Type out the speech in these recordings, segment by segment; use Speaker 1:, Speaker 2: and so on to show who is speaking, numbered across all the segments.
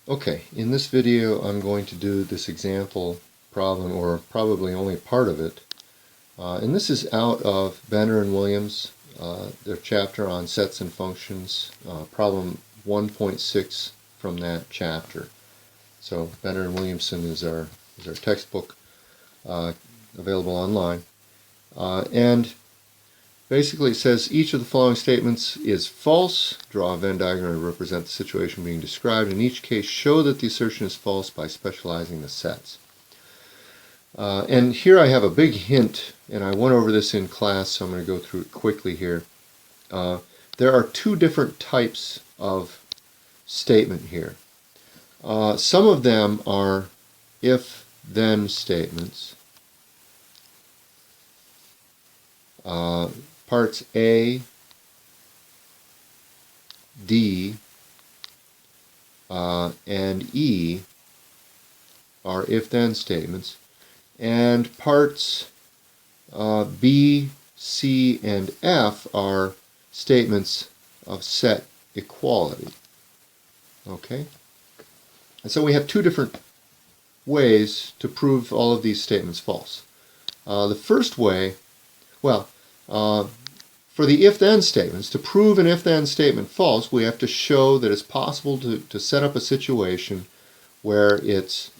Speaker 1: Okay, in this video I'm going to do this example problem, or probably only part of it. And this is out of Benner and Williams, their chapter on sets and functions, problem 1.6 from that chapter. So Benner and Williamson is our textbook available online. And basically it says each of the following statements is false. Draw a Venn diagram to represent the situation being described. In each case, show that the assertion is false by specializing the sets. And here I have a big hint, and I went over this in class, so I'm going to go through it quickly here. There are two different types of statement here. Some of them are if-then statements. Parts A, D, and E are if-then statements, and parts B, C, and F are statements of set equality. Okay? And so we have two different ways to prove all of these statements false. The first way, for the if-then statements, to prove an if-then statement false, we have to show that it's possible to set up a situation where it's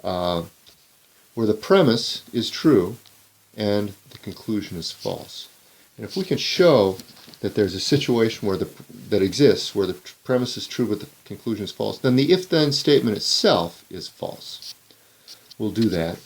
Speaker 1: where the premise is true and the conclusion is false. And if we can show that there's a situation where that exists where the premise is true but the conclusion is false, then the if-then statement itself is false. We'll do that.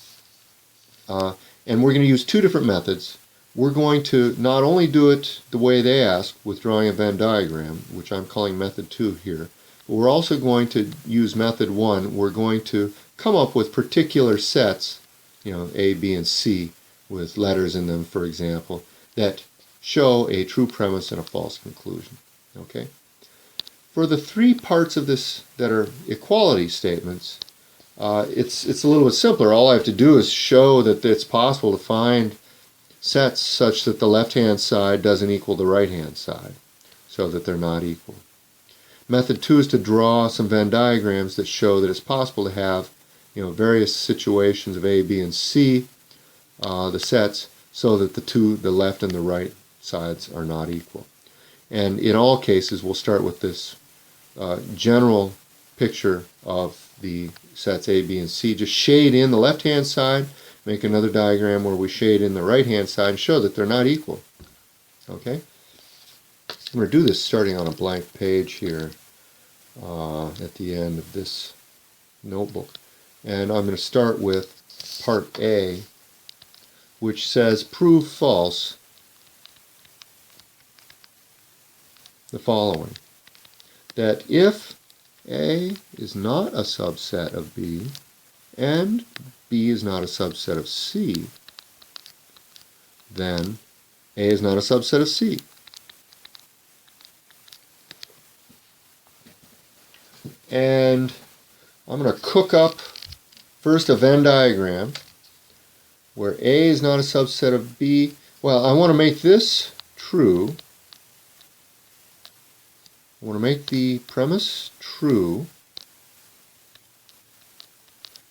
Speaker 1: And we're going to use two different methods. We're going to not only do it the way they ask with drawing a Venn diagram, which I'm calling method 2 here, but we're also going to use method 1. We're going to come up with particular sets, A, B, and C, with letters in them, for example, that show a true premise and a false conclusion. Okay? For the three parts of this that are equality statements, it's a little bit simpler. All I have to do is show that it's possible to find sets such that the left-hand side doesn't equal the right-hand side, so that they're not equal. Method 2 is to draw some Venn diagrams that show that it's possible to have various situations of A, B, and C, the sets, so that the left and the right sides are not equal. And in all cases, we'll start with this general picture of the sets A, B, and C. Just shade in the left-hand side, make another diagram where we shade in the right-hand side and show that they're not equal. Okay? I'm going to do this starting on a blank page here at the end of this notebook. And I'm going to start with part A, which says prove false the following: that if A is not a subset of B and B is not a subset of C, then A is not a subset of C. And I'm going to cook up first a Venn diagram where A is not a subset of B. Well, I want to make this true. I want to make the premise true,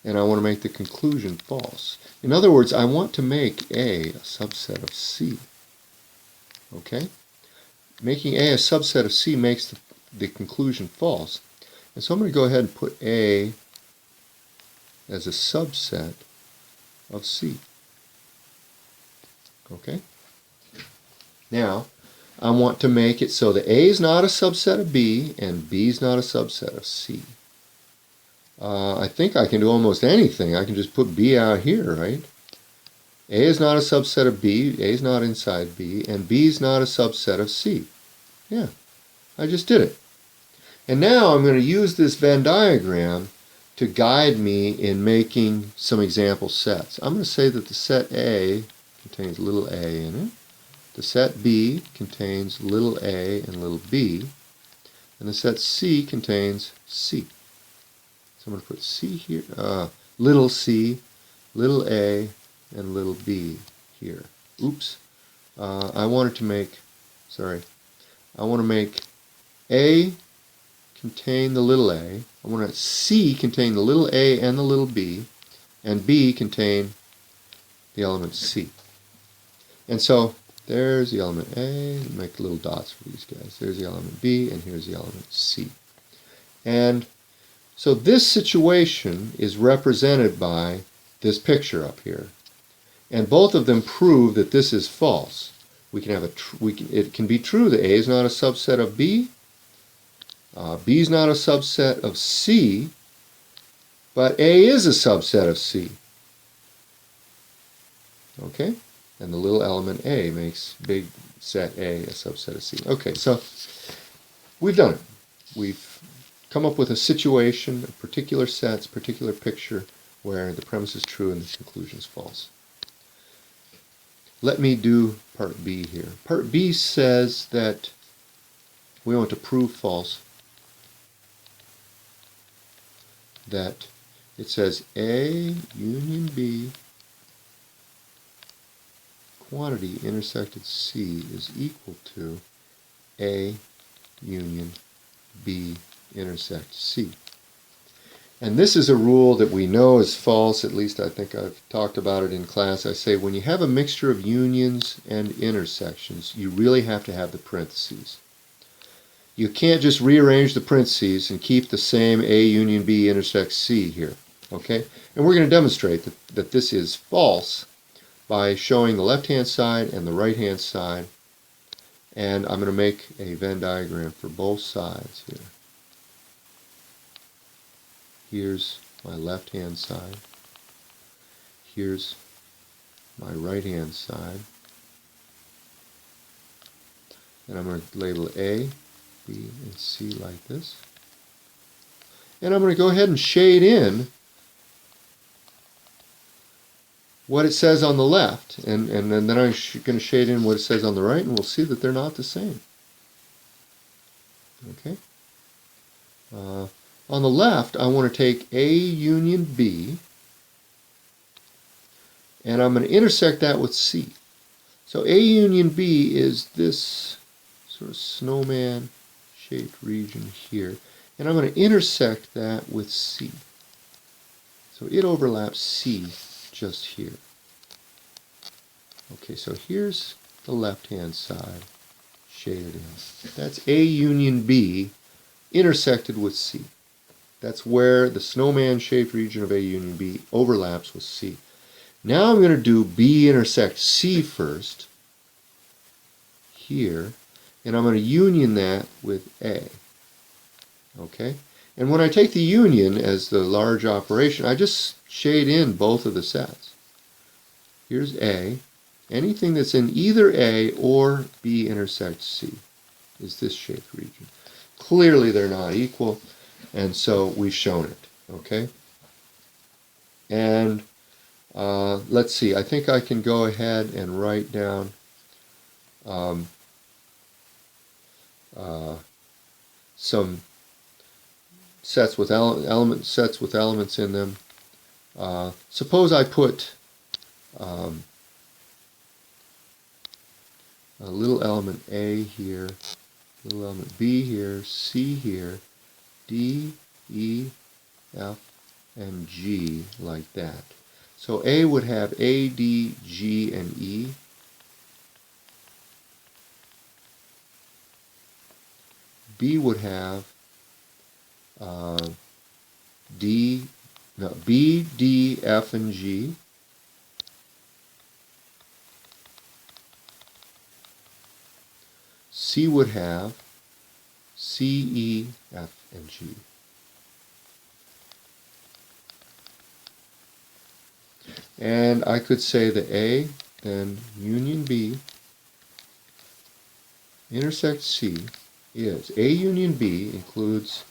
Speaker 1: and I want to make the conclusion false. In other words, I want to make A a subset of C. Okay? Making A a subset of C makes the conclusion false. And so I'm going to go ahead and put A as a subset of C. Okay? Now, I want to make it so that A is not a subset of B and B is not a subset of C. I think I can do almost anything. I can just put B out here, right? A is not a subset of B, A is not inside B, and B is not a subset of C. Yeah, I just did it. And now I'm going to use this Venn diagram to guide me in making some example sets. I'm going to say that the set A contains little a in it. The set B contains little a and little b. And the set C contains C. So I'm going to put C here, little c, little a, and little b here. Oops. I want to make A contain the little a. I want C contain the little a and the little b, and B contain the element C. And so there's the element A, make little dots for these guys. There's the element B, and here's the element C. And so this situation is represented by this picture up here. And both of them prove that this is false. We can have it can be true that A is not a subset of B, B is not a subset of C, but A is a subset of C. Okay? And the little element A makes big set A a subset of C. Okay, so we've done it. We've come up with a situation, a particular sets, particular picture, where the premise is true and the conclusion is false. Let me do part B here. Part B says that we want to prove false, that it says A union B quantity intersected C is equal to A union B intersect C. And this is a rule that we know is false, at least I think I've talked about it in class. I say when you have a mixture of unions and intersections, you really have to have the parentheses. You can't just rearrange the parentheses and keep the same A union B intersects C here. Okay? And we're going to demonstrate that this is false by showing the left-hand side and the right-hand side. And I'm going to make a Venn diagram for both sides here. Here's my left-hand side. Here's my right-hand side. And I'm going to label A, B, and C like this. And I'm going to go ahead and shade in what it says on the left. And then I'm going to shade in what it says on the right, and we'll see that they're not the same. Okay? On the left, I want to take A union B, and I'm going to intersect that with C. So A union B is this sort of snowman-shaped region here, and I'm going to intersect that with C. So it overlaps C just here. Okay, so here's the left-hand side shaded in. That's A union B intersected with C. That's where the snowman-shaped region of A union B overlaps with C. Now I'm going to do B intersect C first, here, and I'm going to union that with A. Okay? And when I take the union as the large operation, I just shade in both of the sets. Here's A. Anything that's in either A or B intersects C is this shaped region. Clearly they're not equal, and so we've shown it. Okay? And let's see, I think I can go ahead and write down some sets with elements in them. Suppose I put a little element A here, little element B here, C here, D, E, F, and G like that. So A would have A, D, G, and E. B would have B, D, F, and G. C would have C, E, F, and G. And I could say that A, then union B, intersect C is A union B includes,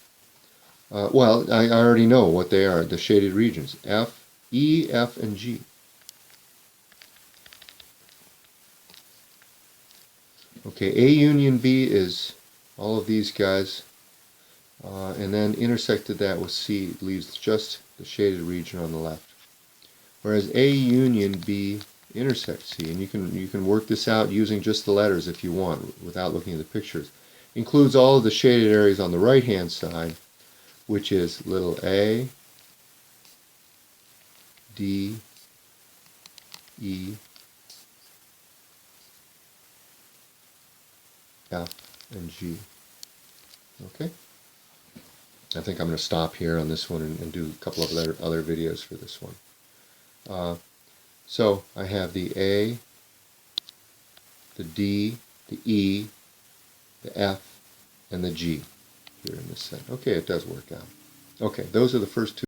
Speaker 1: well, I already know what they are, the shaded regions, F, E, F, and G. Okay, A union B is all of these guys, and then intersected that with C leaves just the shaded region on the left. Whereas A union B intersects C, and you can work this out using just the letters if you want, without looking at the pictures. includes all of the shaded areas on the right-hand side, which is little a, d, e, f, and g. Okay? I think I'm going to stop here on this one and do a couple of other videos for this one. So I have the A, the D, the E, the F, and the G here in this set. Okay, it does work out. Okay, those are the first two